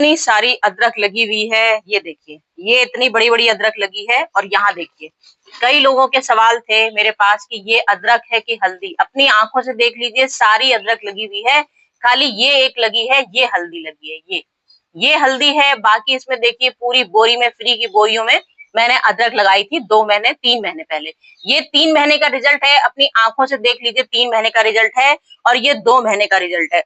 इतनी सारी अदरक लगी हुई है, ये देखिए, ये इतनी बड़ी बड़ी अदरक लगी है। और यहाँ देखिए, कई लोगों के सवाल थे मेरे पास कि ये अदरक है कि हल्दी। अपनी आंखों से देख लीजिए, सारी अदरक लगी हुई है, खाली ये एक लगी है, ये हल्दी लगी है। ये हल्दी है, बाकी इसमें देखिए पूरी बोरी में, फ्री की बोरियों में मैंने अदरक लगाई थी 2 महीने 3 महीने पहले। ये 3 महीने का रिजल्ट है, अपनी आंखों से देख लीजिए, 3 महीने का रिजल्ट है। और ये 2 महीने का रिजल्ट है,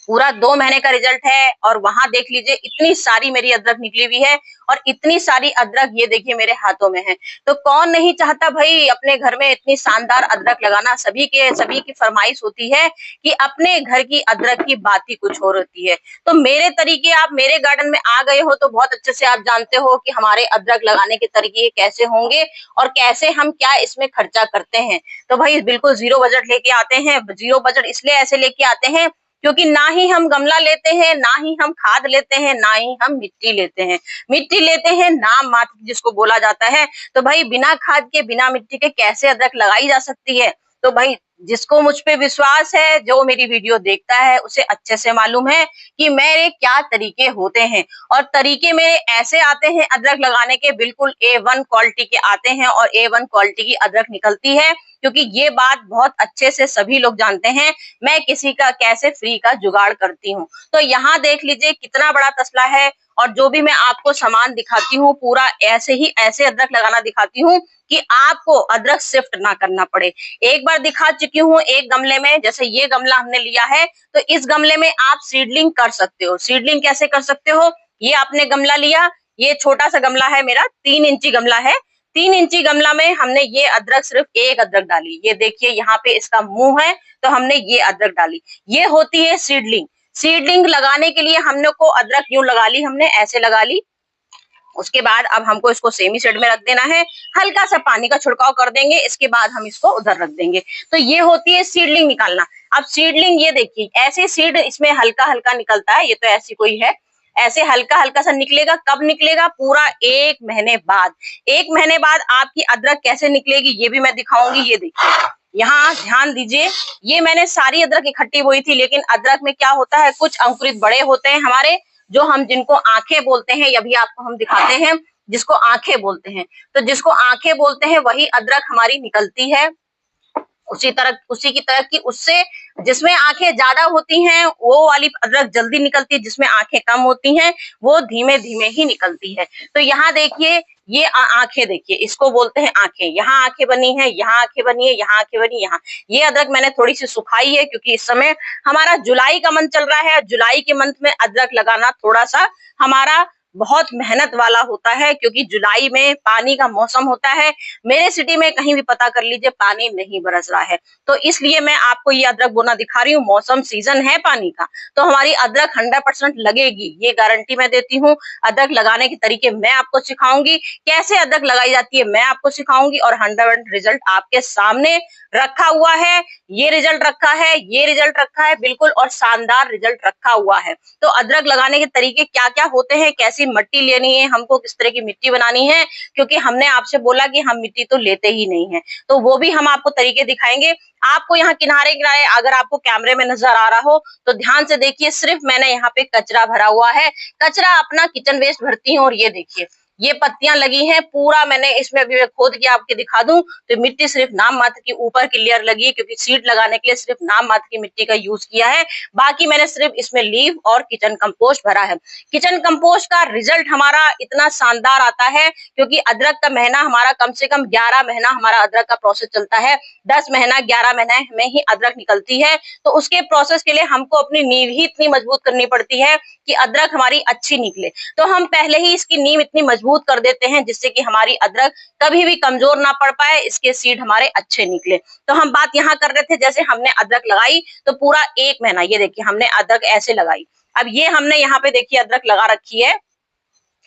पूरा 2 महीने का रिजल्ट है। और वहां देख लीजिए, इतनी सारी मेरी अदरक निकली हुई है। और इतनी सारी अदरक ये देखिए मेरे हाथों में है। तो कौन नहीं चाहता भाई अपने घर में इतनी शानदार अदरक लगाना। सभी की फरमाइश होती है कि अपने घर की अदरक की बात ही कुछ और होती है। तो मेरे तरीके, आप मेरे गार्डन में आ गए हो तो बहुत अच्छे से आप जानते हो कि हमारे अदरक लगाने के तरीके कैसे होंगे और कैसे हम क्या इसमें खर्चा करते हैं। तो भाई बिल्कुल जीरो बजट लेके आते हैं। जीरो बजट इसलिए ऐसे लेके आते हैं क्योंकि ना ही हम गमला लेते हैं, ना ही हम खाद लेते हैं, ना ही हम मिट्टी लेते हैं। मिट्टी लेते हैं नाम मात्र जिसको बोला जाता है। तो भाई बिना खाद के, बिना मिट्टी के कैसे अदरक लगाई जा सकती है। तो भाई जिसको मुझ पे विश्वास है, जो मेरी वीडियो देखता है, उसे अच्छे से मालूम है कि मेरे क्या तरीके होते हैं। और तरीके मेरे ऐसे आते हैं अदरक लगाने के, बिल्कुल A1 क्वालिटी के आते हैं और A1 क्वालिटी की अदरक निकलती है। क्योंकि ये बात बहुत अच्छे से सभी लोग जानते हैं, मैं किसी का कैसे फ्री का जुगाड़ करती हूँ। तो यहाँ देख लीजिए कितना बड़ा तसला है। और जो भी मैं आपको सामान दिखाती हूँ, पूरा ऐसे अदरक लगाना दिखाती हूँ कि आपको अदरक शिफ्ट ना करना पड़े। एक बार दिखा चुकी हूँ एक गमले में, जैसे ये गमला हमने लिया है, तो इस गमले में आप सीडलिंग कर सकते हो। सीडलिंग कैसे कर सकते हो, ये आपने गमला लिया, ये छोटा सा गमला है मेरा, 3 इंची गमला है। 3 इंची गमला में हमने ये अदरक, सिर्फ एक अदरक डाली। ये देखिए यहाँ पे इसका मुंह है, तो हमने ये अदरक डाली। ये होती है सीडलिंग। सीडलिंग लगाने के लिए हमने को अदरक यूं लगा ली, हमने ऐसे लगा ली। उसके बाद अब हमको इसको सेमी शेड में रख देना है, हल्का सा पानी का छिड़काव कर देंगे, इसके बाद हम इसको उधर रख देंगे। तो ये होती है सीडलिंग निकालना। अब सीडलिंग ये देखिए, ऐसे सीड इसमें हल्का हल्का निकलता है, ये तो ऐसी कोई है, ऐसे हल्का हल्का सा निकलेगा। कब निकलेगा, पूरा 1 महीने बाद। 1 महीने बाद आपकी अदरक कैसे निकलेगी ये भी मैं दिखाऊंगी। ये देखिए, यहाँ ध्यान दीजिए, ये मैंने सारी अदरक इकट्ठी बोई थी, लेकिन अदरक में क्या होता है, कुछ अंकुरित बड़े होते हैं हमारे, जो हम जिनको आंखें बोलते हैं, अभी आपको हम दिखाते हैं जिसको आंखें बोलते हैं। तो जिसको आंखें बोलते हैं वही अदरक हमारी निकलती है। उसी की तरह की, उससे जिसमें आंखें ज्यादा होती हैं वो वाली अदरक जल्दी निकलती है, जिसमें आंखें कम होती हैं वो धीमे धीमे ही निकलती है। तो यहाँ देखिए, ये आंखें देखिए, इसको बोलते हैं आंखें। यहाँ आंखें बनी है, यहाँ आंखें बनी है, यहाँ आंखें बनी, यहाँ। ये अदरक मैंने थोड़ी सी सुखाई है क्योंकि इस समय हमारा जुलाई का मंथ चल रहा है। जुलाई के मंथ में अदरक लगाना थोड़ा सा हमारा बहुत मेहनत वाला होता है, क्योंकि जुलाई में पानी का मौसम होता है। मेरे सिटी में कहीं भी पता कर लीजिए, पानी नहीं बरस रहा है। तो इसलिए मैं आपको ये अदरक बोना दिखा रही हूँ। मौसम सीजन है पानी का, तो हमारी अदरक 100% लगेगी, ये गारंटी मैं देती हूँ। अदरक लगाने के तरीके मैं आपको सिखाऊंगी, कैसे अदरक लगाई जाती है मैं आपको सिखाऊंगी, और 100% रिजल्ट आपके सामने रखा हुआ है। ये रिजल्ट रखा है, ये रिजल्ट रखा है, बिल्कुल, और शानदार रिजल्ट रखा हुआ है। तो अदरक लगाने के तरीके क्या क्या होते हैं, कैसी मिट्टी लेनी है, हमको किस तरह की मिट्टी बनानी है, क्योंकि हमने आपसे बोला कि हम मिट्टी तो लेते ही नहीं है, तो वो भी हम आपको तरीके दिखाएंगे। आपको यहाँ किनारे किनारे अगर आपको कैमरे में नजर आ रहा हो तो ध्यान से देखिए, सिर्फ मैंने यहाँ पे कचरा भरा हुआ है। कचरा अपना किचन वेस्ट भरती हूँ। और ये देखिए, ये पत्तियां लगी हैं, पूरा मैंने इसमें अभी खोद के आपके दिखा दूं तो मिट्टी सिर्फ नाम मात्र की ऊपर की लेयर लगी है, क्योंकि सीड लगाने के लिए सिर्फ नाम मात्र की मिट्टी का यूज किया है। बाकी मैंने सिर्फ इसमें लीव और किचन कंपोस्ट भरा है। किचन कंपोस्ट का रिजल्ट हमारा इतना शानदार आता है क्योंकि अदरक का महीना हमारा कम से कम 11 महीना हमारा अदरक का प्रोसेस चलता है। 10 महीना 11 महीना में ही अदरक निकलती है। तो उसके प्रोसेस के लिए हमको अपनी नींव ही इतनी मजबूत करनी पड़ती है कि अदरक हमारी अच्छी निकले। तो हम पहले ही इसकी नींव इतनी मजबूत कर देते हैं जिससे कि हमारी अदरक कभी भी कमजोर ना पड़ पाए, इसके सीड हमारे अच्छे निकले। तो हम बात यहाँ कर रहे थे, जैसे हमने अदरक लगाई तो पूरा 1 महीना, ये देखिए हमने अदरक ऐसे लगाई। अब ये हमने यहाँ पे देखिए अदरक लगा रखी है,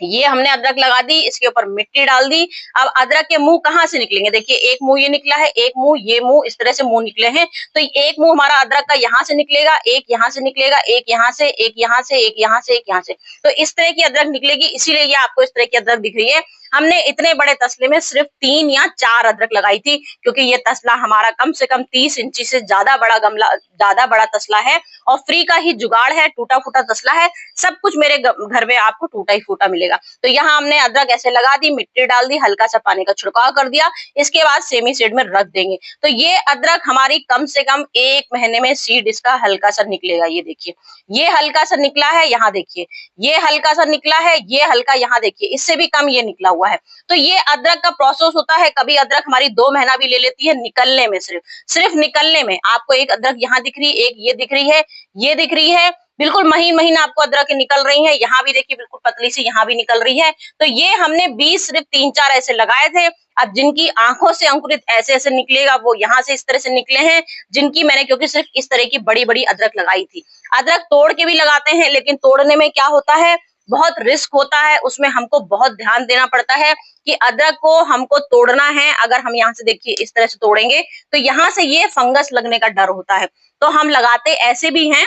ये हमने अदरक लगा दी, इसके ऊपर मिट्टी डाल दी। अब अदरक के मुंह कहाँ से निकलेंगे, देखिए एक मुंह ये निकला है, एक मुंह, ये मुंह, इस तरह से मुंह निकले हैं। तो एक मुंह हमारा अदरक का यहाँ से निकलेगा, एक यहाँ से निकलेगा, एक यहाँ से, एक यहाँ से, एक यहाँ से, एक यहाँ से। तो इस तरह की अदरक निकलेगी, इसीलिए ये आपको इस तरह की अदरक दिख रही है। हमने इतने बड़े तसले में सिर्फ 3 या 4 अदरक लगाई थी, क्योंकि ये तसला हमारा कम से कम 30 इंची से ज्यादा बड़ा तसला है और फ्री का ही जुगाड़ है, टूटा फूटा तसला है। सब कुछ मेरे घर में आपको टूटा ही फूटा मिलेगा। तो यहाँ हमने अदरक ऐसे लगा दी, मिट्टी डाल दी, हल्का सा पानी का छिड़काव कर दिया, इसके बाद सेमी सीड में रख देंगे। तो ये अदरक हमारी कम से कम 1 महीने में सीड इसका हल्का सा निकलेगा। ये देखिए, ये हल्का सा निकला है, यहाँ देखिए, ये हल्का सा निकला है, ये हल्का यहाँ देखिए, इससे भी कम ये निकला हुआ है। तो ये अदरक का प्रोसेस होता है। कभी अदरक हमारी 2 महीना भी ले लेती है निकलने में, सिर्फ निकलने में। आपको एक अदरक यहाँ दिख रही है, एक ये दिख रही है, ये दिख रही है, बिल्कुल महीन महीन आपको अदरक निकल रही है। यहाँ भी देखिए बिल्कुल पतली सी यहाँ भी निकल रही है। तो ये हमने 20 सिर्फ 3-4 ऐसे लगाए थे। अब जिनकी आंखों से अंकुरित ऐसे ऐसे निकलेगा वो यहाँ से इस तरह से निकले हैं, जिनकी मैंने क्योंकि सिर्फ इस तरह की बड़ी बड़ी अदरक लगाई थी। अदरक तोड़ के भी लगाते हैं, लेकिन तोड़ने में क्या होता है, बहुत रिस्क होता है, उसमें हमको बहुत ध्यान देना पड़ता है कि अदरक को हमको तोड़ना है। अगर हम यहाँ से देखिए इस तरह से तोड़ेंगे तो यहाँ से ये फंगस लगने का डर होता है। तो हम लगाते ऐसे भी हैं,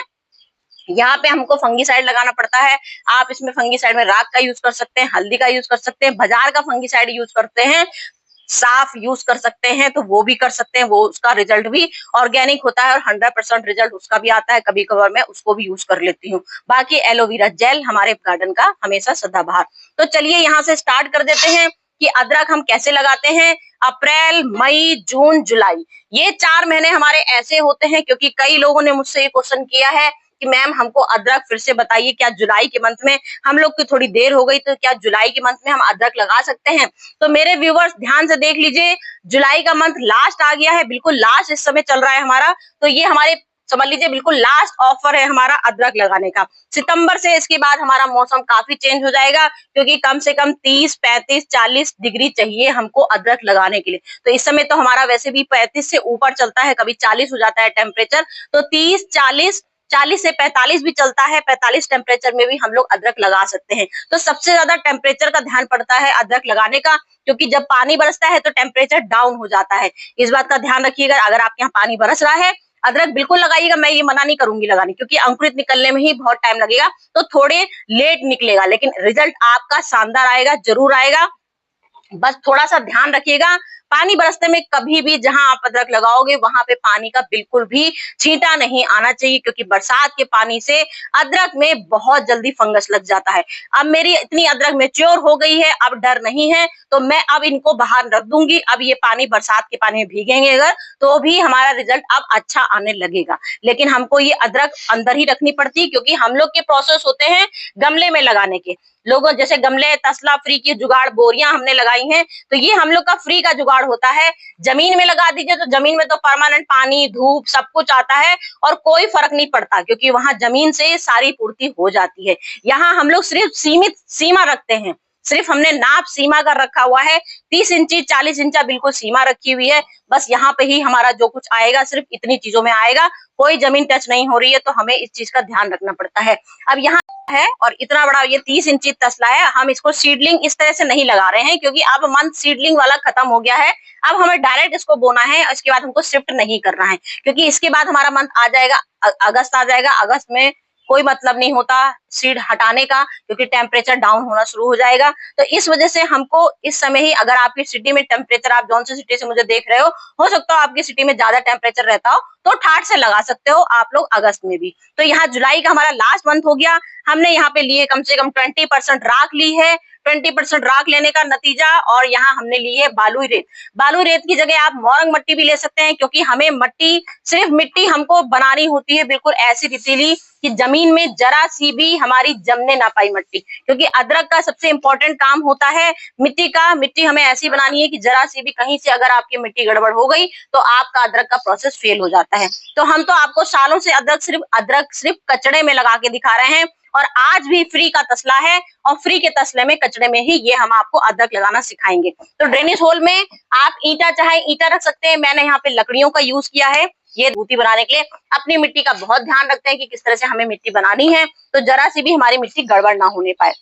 यहाँ पे हमको फंगीसाइड लगाना पड़ता है। आप इसमें फंगीसाइड में राख का यूज कर सकते हैं, हल्दी का यूज कर सकते हैं, बाजार का फंगीसाइड यूज करते हैं, साफ यूज कर सकते हैं तो वो भी कर सकते हैं। वो उसका रिजल्ट भी ऑर्गेनिक होता है और 100% रिजल्ट उसका भी आता है। कभी कभार मैं उसको भी यूज कर लेती हूँ। बाकी एलोवेरा जेल हमारे गार्डन का हमेशा सदाबहार। तो चलिए यहाँ से स्टार्ट कर देते हैं कि अदरक हम कैसे लगाते हैं। अप्रैल, मई, जून, जुलाई, ये 4 महीने हमारे ऐसे होते हैं, क्योंकि कई लोगों ने मुझसे ये क्वेश्चन किया है कि मैम हमको अदरक फिर से बताइए, क्या जुलाई के मंथ में, हम लोग की थोड़ी देर हो गई, तो क्या जुलाई के मंथ में हम अदरक लगा सकते हैं। तो मेरे व्यूवर्स ध्यान से देख लीजिए, जुलाई का मंथ लास्ट आ गया है, बिल्कुल लास्ट इस समय चल रहा है हमारा। तो ये हमारे समझ लीजिए बिल्कुल लास्ट ऑफर है हमारा अदरक लगाने का। सितंबर से इसके बाद हमारा मौसम काफी चेंज हो जाएगा, क्योंकि कम से कम 30, 35, 40 डिग्री चाहिए हमको अदरक लगाने के लिए। तो इस समय तो हमारा वैसे भी 35 से ऊपर चलता है, कभी 40 हो जाता है टेम्परेचर। तो 30, 40 से 45 भी चलता है। 45 टेम्परेचर में भी हम लोग अदरक लगा सकते हैं। तो सबसे ज्यादा टेम्परेचर का ध्यान पड़ता है अदरक लगाने का, क्योंकि जब पानी बरसता है तो टेम्परेचर डाउन हो जाता है। इस बात का ध्यान रखिएगा। अगर आपके यहाँ पानी बरस रहा है, अदरक बिल्कुल लगाइएगा, मैं ये मना नहीं करूंगी लगाने, क्योंकि अंकुरित निकलने में ही बहुत टाइम लगेगा, तो थोड़े लेट निकलेगा, लेकिन रिजल्ट आपका शानदार आएगा, जरूर आएगा। बस थोड़ा सा ध्यान रखिएगा, पानी बरसते में कभी भी जहां आप अदरक लगाओगे वहां पे पानी का बिल्कुल भी छींटा नहीं आना चाहिए, क्योंकि बरसात के पानी से अदरक में बहुत जल्दी फंगस लग जाता है। अब मेरी इतनी अदरक मैच्योर हो गई है, अब डर नहीं है, तो मैं अब इनको बाहर रख दूंगी। अब ये पानी बरसात के पानी में भीगेंगे अगर, तो भी हमारा रिजल्ट अब अच्छा आने लगेगा। लेकिन हमको ये अदरक अंदर ही रखनी पड़ती है, क्योंकि हम लोग के प्रोसेस होते हैं गमले में लगाने के। लोगों जैसे गमले, तसला, फ्री की जुगाड़, बोरियां हमने लगाई हैं, तो ये हम लोग का फ्री का जुगाड़ होता है। जमीन में लगा दीजिए तो जमीन में तो परमानेंट पानी, धूप सब कुछ आता है और कोई फर्क नहीं पड़ता, क्योंकि वहां जमीन से सारी पूर्ति हो जाती है। यहाँ हम लोग सिर्फ सीमित सीमा रखते हैं, सिर्फ हमने नाप सीमा का रखा हुआ है, 30 इंची 40 इंचा बिल्कुल सीमा रखी हुई है। बस यहाँ पे ही हमारा जो कुछ आएगा सिर्फ इतनी चीजों में आएगा, कोई जमीन टच नहीं हो रही है, तो हमें इस चीज का ध्यान रखना पड़ता है। अब यहाँ है और इतना बड़ा ये 30 इंची तसला है, हम इसको सीडलिंग इस तरह से नहीं लगा रहे हैं, क्योंकि अब मंथ सीडलिंग वाला खत्म हो गया है। अब हमें डायरेक्ट इसको बोना है, इसके बाद हमको शिफ्ट नहीं करना है, क्योंकि इसके बाद हमारा मंथ आ जाएगा अगस्त आ जाएगा। अगस्त में कोई मतलब नहीं होता सीड हटाने का, क्योंकि टेम्परेचर डाउन होना शुरू हो जाएगा। तो इस वजह से हमको इस समय ही, अगर आपकी सिटी में टेम्परेचर, आप जौन सी सिटी से मुझे देख रहे हो सकता हो आपकी सिटी में ज्यादा टेम्परेचर रहता हो, तो ठाठ से लगा सकते हो आप लोग अगस्त में भी। तो यहाँ जुलाई का हमारा लास्ट मंथ हो गया। हमने यहाँ पे लिए कम से कम 20% राख ली है। 20% राख लेने का नतीजा, और यहाँ हमने ली है बालुई रेत। बालुई रेत की जगह आप मोरंग मट्टी भी ले सकते हैं, क्योंकि हमें मट्टी, सिर्फ मिट्टी हमको बनानी होती है बिल्कुल ऐसी रीतीली कि जमीन में जरा सी भी हमारी जमने ना पाई मट्टी, क्योंकि अदरक का सबसे इंपॉर्टेंट काम होता है मिट्टी का। मिट्टी हमें ऐसी बनानी है कि जरा सी भी कहीं से अगर आपकी मिट्टी गड़बड़ हो गई तो आपका अदरक का प्रोसेस फेल हो जाता है। तो हम तो आपको सालों से अदरक सिर्फ कचड़े में लगा के दिखा रहे हैं, और आज भी फ्री का तसला है, और फ्री के तसले में कचड़े में ही ये हम आपको अदरक लगाना सिखाएंगे। तो ड्रेनेज होल में आप ईंटा चाहे ईंटा रख सकते हैं, मैंने यहाँ पे लकड़ियों का यूज किया है ये बूटी बनाने के लिए। अपनी मिट्टी का बहुत ध्यान रखते हैं कि किस तरह से हमें मिट्टी बनानी है, तो जरा सी भी हमारी मिट्टी गड़बड़ ना होने पाए।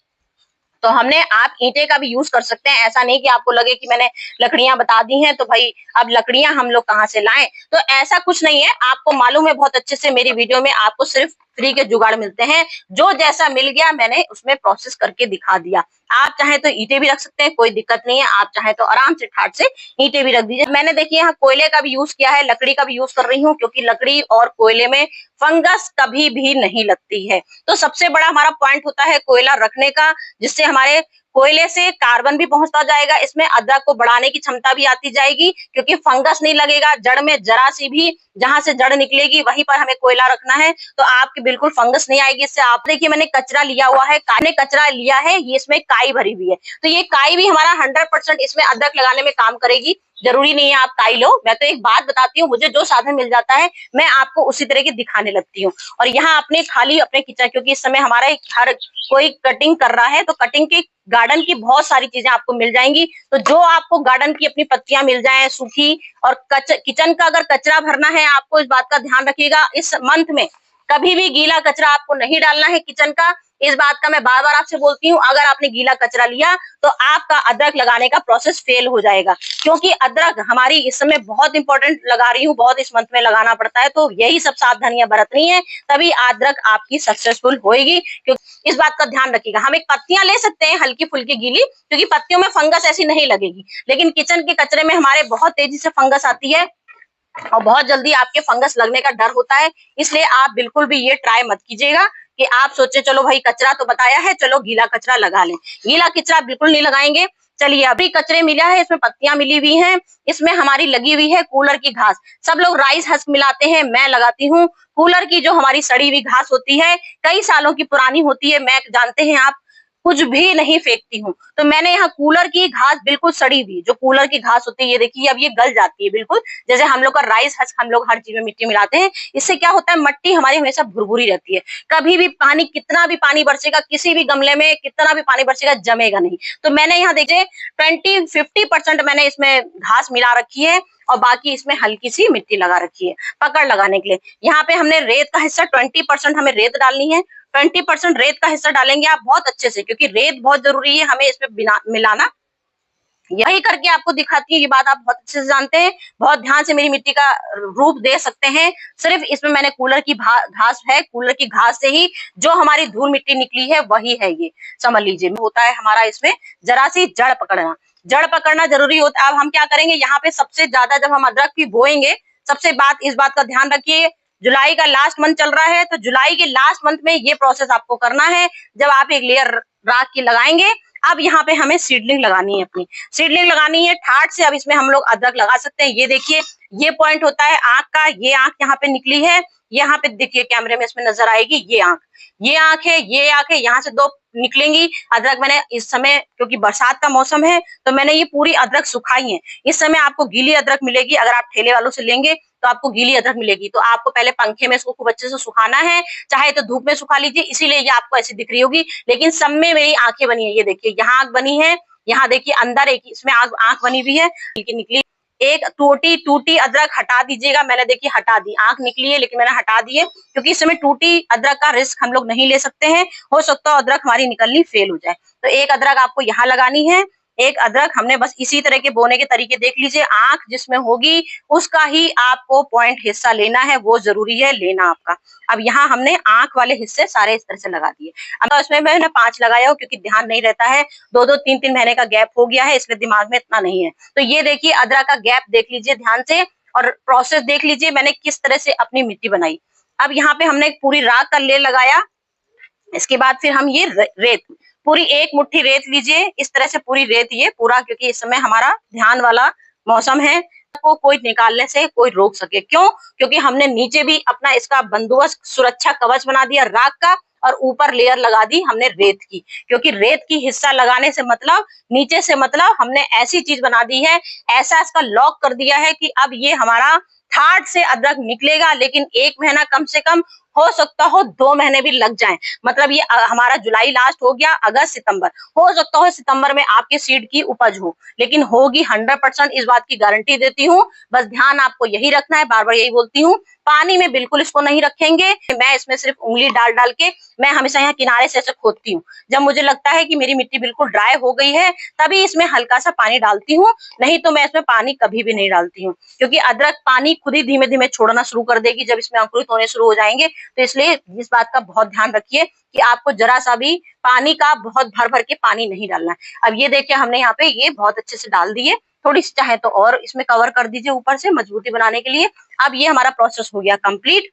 तो हमने, आप ईंटे का भी यूज कर सकते हैं, ऐसा नहीं कि आपको लगे कि मैंने लकड़ियां बता दी हैं तो भाई अब लकड़ियां हम लोग कहाँ से लाएं, तो ऐसा कुछ नहीं है। आपको मालूम है बहुत अच्छे से, मेरी वीडियो में आपको सिर्फ फ्री के जुगाड़ मिलते हैं, जो जैसा मिल गया मैंने उसमें प्रोसेस करके दिखा दिया। आप चाहे तो ईंटें भी रख सकते हैं, कोई दिक्कत नहीं है। आप चाहे तो आराम से ठाट से ईंटें भी रख दीजिए। मैंने देखिए यहाँ कोयले का भी यूज किया है, लकड़ी का भी यूज कर रही हूँ, क्योंकि लकड़ी और कोयले में फंगस कभी भी नहीं लगती है। तो सबसे बड़ा हमारा पॉइंट होता है कोयला रखने का, जिससे हमारे कोयले से कार्बन भी पहुंचता जाएगा, इसमें अदरक को बढ़ाने की क्षमता भी आती जाएगी, क्योंकि फंगस नहीं लगेगा। जड़ में जरा सी भी जहां से जड़ निकलेगी वहीं पर हमें कोयला रखना है, तो आपकी बिल्कुल फंगस नहीं आएगी इससे। आप देखिए मैंने कचरा लिया हुआ है, कचरा लिया है, ये इसमें काई भरी हुई है, तो ये काई भी हमारा 100% इसमें अदरक लगाने में काम करेगी। जरूरी नहीं है आप काई लो, मैं तो एक बात बताती हूँ, मुझे जो साधन मिल जाता है मैं आपको उसी तरह की दिखाने लगती हूँ। और यहाँ अपने खाली अपने किचन, क्योंकि इस समय हमारा हर कोई कटिंग कर रहा है, तो कटिंग की गार्डन की बहुत सारी चीजें आपको मिल जाएंगी। तो जो आपको गार्डन की अपनी पत्तियां मिल जाएं सूखी, और किचन का अगर कचरा भरना है, आपको इस बात का ध्यान रखिएगा, इस मंथ में कभी भी गीला कचरा आपको नहीं डालना है किचन का। इस बात का मैं बार बार आपसे बोलती हूँ, अगर आपने गीला कचरा लिया तो आपका अदरक लगाने का प्रोसेस फेल हो जाएगा, क्योंकि अदरक हमारी इस समय बहुत इंपॉर्टेंट लगा रही हूँ, बहुत इस मंथ में लगाना पड़ता है। तो यही सब सावधानियां बरतनी है, तभी अदरक आपकी सक्सेसफुल होएगी। क्योंकि इस बात का ध्यान रखिएगा, हम एक पत्तियां ले सकते हैं हल्की फुल्की गीली, क्योंकि पत्तियों में फंगस ऐसी नहीं लगेगी, लेकिन किचन के कचरे में हमारे बहुत तेजी से फंगस आती है और बहुत जल्दी आपके फंगस लगने का डर होता है। इसलिए आप बिल्कुल भी ये ट्राई मत कीजिएगा कि आप सोचे चलो भाई कचरा तो बताया है, चलो गीला कचरा लगा लें। गीला कचरा बिल्कुल नहीं लगाएंगे। चलिए, अभी कचरे मिला है, इसमें पत्तियां मिली हुई हैं, इसमें हमारी लगी हुई है कूलर की घास। सब लोग राइस हस्क मिलाते हैं, मैं लगाती हूँ कूलर की जो हमारी सड़ी हुई घास होती है, कई सालों की पुरानी होती है, मैं जानते हैं आप, कुछ भी नहीं फेंकती हूँ। तो मैंने यहाँ कूलर की घास बिल्कुल सड़ी हुई, जो कूलर की घास होती है, ये देखिए अब ये गल जाती है बिल्कुल, जैसे हम लोग का राइस हस्क हम लोग हर चीज में मिट्टी मिलाते हैं। इससे क्या होता है, मट्टी हमारी हमेशा भुरभुरी रहती है, कभी भी पानी, कितना भी पानी बरसेगा, किसी भी गमले में कितना भी पानी बरसेगा, जमेगा नहीं। तो मैंने यहाँ देखिए 20-50% मैंने इसमें घास मिला रखी है, और बाकी इसमें हल्की सी मिट्टी लगा रखी है पकड़ लगाने के लिए। यहाँ पे हमने रेत का हिस्सा 20% हमें रेत डालनी है, 20% रेत का हिस्सा डालेंगे आप बहुत अच्छे से, क्योंकि रेत बहुत जरूरी है हमें इसमें मिलाना। यही करके आपको दिखाती हूँ, ये बात आप बहुत अच्छे से जानते हैं, बहुत ध्यान से मेरी मिट्टी का रूप दे सकते हैं। सिर्फ इसमें मैंने कूलर की घास है, कूलर की घास से ही जो हमारी धूल मिट्टी निकली है वही है, ये समझ लीजिए। होता है हमारा इसमें जरा सी जड़ पकड़ना, जड़ पकड़ना जरूरी होता है। अब हम क्या करेंगे, यहाँ पे सबसे ज्यादा जब हम अदरक की बोएंगे, इस बात का ध्यान रखिए, जुलाई का लास्ट मंथ चल रहा है, तो जुलाई के लास्ट मंथ में ये प्रोसेस आपको करना है। जब आप एक लेयर राख की लगाएंगे, अब यहाँ पे हमें सीडलिंग लगानी है, अपनी सीडलिंग लगानी है ठाट से। अब इसमें हम लोग अदरक लगा सकते हैं। ये देखिए, ये पॉइंट होता है आंख का, ये आंख यहाँ पे निकली है, यहाँ पे देखिए कैमरे में इसमें नजर आएगी, ये आंख है, ये आंख है, यहाँ से दो निकलेंगी अदरक। मैंने इस समय, क्योंकि बरसात का मौसम है, तो मैंने ये पूरी अदरक सुखाई है। इस समय आपको गीली अदरक मिलेगी, अगर आप ठेले वालों से लेंगे तो आपको गीली अदरक मिलेगी। तो आपको पहले पंखे में इसको खूब अच्छे से सुखाना है, चाहे तो धूप में सुखा लीजिए, इसीलिए ये आपको ऐसी दिख रही होगी, लेकिन सब में मेरी आंखें बनी है। ये देखिए, यहाँ आंख बनी है, यहाँ देखिए अंदर एक इसमें आंख बनी हुई है, निकली। एक टूटी अदरक हटा दीजिएगा, मैंने देखिए हटा दी, आंख निकली है लेकिन मैंने हटा दी है, क्योंकि इस समय टूटी अदरक का रिस्क हम लोग नहीं ले सकते हैं, हो सकता है अदरक हमारी निकलनी फेल हो जाए। तो एक अदरक आपको यहाँ लगानी है, एक अदरक हमने बस इसी तरह के बोने के तरीके देख लीजिए। आंख जिसमें होगी उसका ही आपको पॉइंट हिस्सा लेना है, वो जरूरी है लेना आपका। अब यहाँ हमने आंख वाले हिस्से सारे इस तरह से लगा दिए। अब इसमें मैंने 5 लगाया हो, क्योंकि ध्यान नहीं रहता है, 2-2, 3-3 महीने का गैप हो गया है, इसलिए दिमाग में इतना नहीं है। तो ये देखिए अदरक का गैप देख लीजिए ध्यान से, और प्रोसेस देख लीजिए मैंने किस तरह से अपनी मिट्टी बनाई। अब यहाँ पे हमने एक पूरी राख का लेयर लगाया, इसके बाद फिर हम ये रेत, पूरी एक मुट्ठी रेत लीजिए, इस तरह से पूरी रेत ये पूरा, क्योंकि इस समय हमारा ध्यान वाला मौसम है, को कोई निकालने से कोई रोक सके। क्यों? क्योंकि हमने नीचे भी अपना इसका बंदोबस्त, सुरक्षा कवच बना दिया राख का, और ऊपर लेयर लगा दी हमने रेत की, क्योंकि रेत की हिस्सा लगाने से मतलब, नीचे से मतलब हमने ऐसी चीज बना दी है, ऐसा इसका लॉक कर दिया है कि अब ये हमारा ठाट से अदरक निकलेगा, लेकिन 1 महीना कम से कम, हो सकता हो 2 महीने भी लग जाएं। मतलब ये हमारा जुलाई लास्ट हो गया, अगस्त सितंबर, हो सकता हो सितंबर में आपके सीड की उपज हो, लेकिन होगी 100%, इस बात की गारंटी देती हूँ। बस ध्यान आपको यही रखना है, बार बार यही बोलती हूँ, पानी में बिल्कुल इसको नहीं रखेंगे। मैं इसमें सिर्फ उंगली डाल डाल के, मैं हमेशा यहाँ किनारे से ऐसे खोदती हूँ, जब मुझे लगता है कि मेरी मिट्टी बिल्कुल ड्राई हो गई है, तभी इसमें हल्का सा पानी डालती हूँ, नहीं तो मैं इसमें पानी कभी भी नहीं डालती हूँ, क्योंकि अदरक पानी खुद ही धीमे धीमे छोड़ना शुरू कर देगी जब इसमें अंकुरित होने शुरू हो जाएंगे। तो इसलिए इस बात का बहुत ध्यान रखिए कि आपको जरा सा भी पानी का बहुत भर भर के पानी नहीं डालना है। अब ये देखिए हमने यहाँ पे ये बहुत अच्छे से डाल दिए, थोड़ी सी चाहे तो और इसमें कवर कर दीजिए ऊपर से मजबूती बनाने के लिए। अब ये हमारा प्रोसेस हो गया कंप्लीट।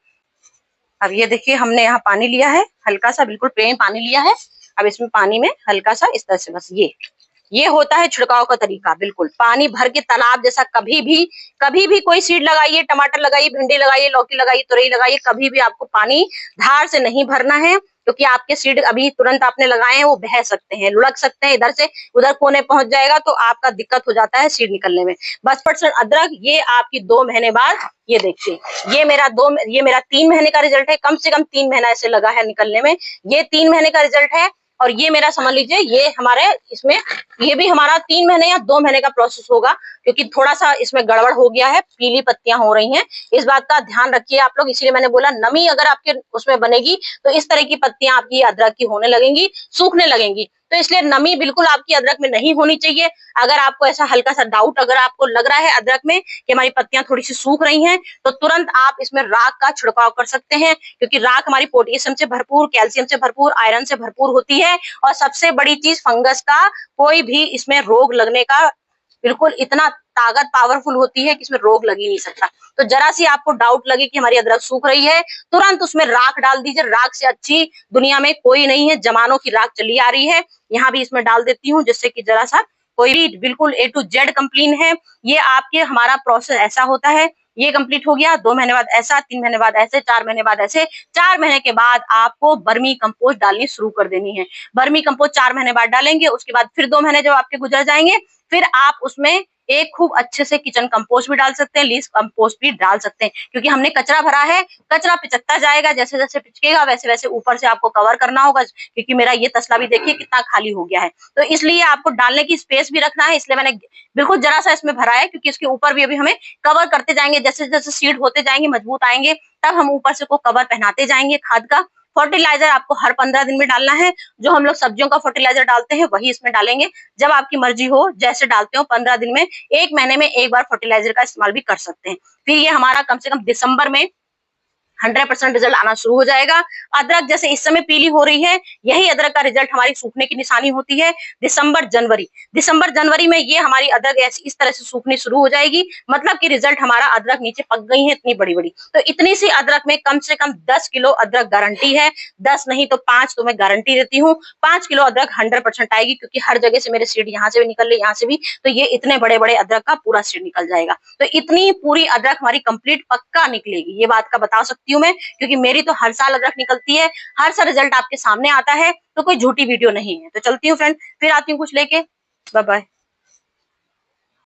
अब ये देखिए हमने यहाँ पानी लिया है, हल्का सा बिल्कुल प्लेन पानी लिया है। अब इसमें पानी में हल्का सा इस तरह से बस ये होता है छिड़काव का तरीका। बिल्कुल पानी भर के तालाब जैसा कभी भी कोई सीड लगाइए, टमाटर लगाइए, भिंडी लगाइए, लौकी लगाइए, तुरई लगाइए, कभी भी आपको पानी धार से नहीं भरना है, क्योंकि आपके सीड अभी तुरंत आपने लगाए हैं वो बह सकते हैं, लुढ़क सकते हैं, इधर से उधर कोने पहुंच जाएगा तो आपका दिक्कत हो जाता है सीड निकलने में। बस % अदरक ये आपकी 2 महीने बाद, ये देखिए ये मेरा 3 महीने का रिजल्ट है, कम से कम 3 महीना ऐसे लगा है निकलने में। ये 3 महीने का रिजल्ट है और ये मेरा समझ लीजिए ये हमारे इसमें ये भी हमारा 3 महीने या 2 महीने का प्रोसेस होगा, क्योंकि थोड़ा सा इसमें गड़बड़ हो गया है, पीली पत्तियां हो रही हैं। इस बात का ध्यान रखिए आप लोग, इसीलिए मैंने बोला नमी अगर आपके उसमें बनेगी तो इस तरह की पत्तियां आपकी अदरक की होने लगेंगी, सूखने लगेंगी। तो इसलिए नमी बिल्कुल आपकी अदरक में नहीं होनी चाहिए। अगर आपको ऐसा हल्का सा डाउट अगर आपको लग रहा है अदरक में कि हमारी पत्तियां थोड़ी सी सूख रही हैं, तो तुरंत आप इसमें राख का छिड़काव कर सकते हैं, क्योंकि राख हमारी पोटेशियम से भरपूर, कैल्शियम से भरपूर, आयरन से भरपूर होती है। और सबसे बड़ी चीज फंगस का कोई भी इसमें रोग लगने का बिल्कुल इतना ताकत पावरफुल होती है कि इसमें रोग लग ही नहीं सकता। तो जरा सी आपको डाउट लगे कि हमारी अदरक सूख रही है, तुरंत उसमें राख डाल दीजिए। राख से अच्छी दुनिया में कोई नहीं है, जमानों की राख चली आ रही है। यहाँ भी इसमें डाल देती हूँ जिससे कि जरा सा कोई भी बिल्कुल A to Z कंप्लीट है। ये आपके हमारा प्रोसेस ऐसा होता है। ये कंप्लीट हो गया, 2 महीने बाद ऐसा, 3 महीने बाद ऐसे, 4 महीने बाद ऐसे। 4 महीने के बाद आपको बर्मी कंपोस्ट डालनी शुरू कर देनी है। बर्मी कंपोस्ट 4 महीने बाद डालेंगे, उसके बाद फिर 2 महीने जब आपके गुजर जाएंगे, फिर आप उसमें एक खूब अच्छे से किचन कंपोस्ट भी डाल सकते हैं, लीफ कंपोस्ट भी डाल सकते हैं, क्योंकि हमने कचरा भरा है। कचरा पिचकता जाएगा, जैसे जैसे पिचकेगा वैसे वैसे ऊपर से आपको कवर करना होगा, क्योंकि मेरा ये तसला भी देखिए कितना खाली हो गया है। तो इसलिए आपको डालने की स्पेस भी रखना है, इसलिए मैंने बिल्कुल जरा सा इसमें भरा है, क्योंकि इसके ऊपर भी अभी हमें कवर करते जाएंगे। जैसे जैसे सीड होते जाएंगे, मजबूत आएंगे, तब हम ऊपर से को कवर पहनाते जाएंगे खाद का। फर्टिलाइजर आपको हर 15 दिन में डालना है। जो हम लोग सब्जियों का फर्टिलाइजर डालते हैं वही इसमें डालेंगे। जब आपकी मर्जी हो जैसे डालते हो, 15 दिन में, 1 महीने में एक बार फर्टिलाइजर का इस्तेमाल भी कर सकते हैं। फिर ये हमारा कम से कम दिसंबर में 100% रिजल्ट आना शुरू हो जाएगा। अदरक जैसे इस समय पीली हो रही है, यही अदरक का रिजल्ट हमारी सूखने की निशानी होती है। दिसंबर जनवरी में ये हमारी अदरक ऐसी इस तरह से सूखनी शुरू हो जाएगी, मतलब कि रिजल्ट हमारा अदरक नीचे पक गई है इतनी बड़ी बड़ी। तो इतनी सी अदरक में कम से कम 10 किलो अदरक गारंटी है, 10 नहीं तो 5 तो मैं गारंटी देती हूँ। 5 किलो अदरक 100% आएगी, क्योंकि हर जगह से मेरे सीड यहाँ से भी निकल रहे, यहाँ से भी, तो ये इतने बड़े बड़े अदरक का पूरा सीड निकल जाएगा। तो इतनी पूरी अदरक हमारी कंप्लीट पक्का निकलेगी, ये बात का बता सकती हूँ मैं, क्योंकि मेरी तो हर साल अदरक निकलती है, हर साल रिजल्ट आपके सामने आता है, तो कोई झूठी वीडियो नहीं है। तो चलती हूँ फ्रेंड, फिर आती हूँ कुछ लेके। Bye bye.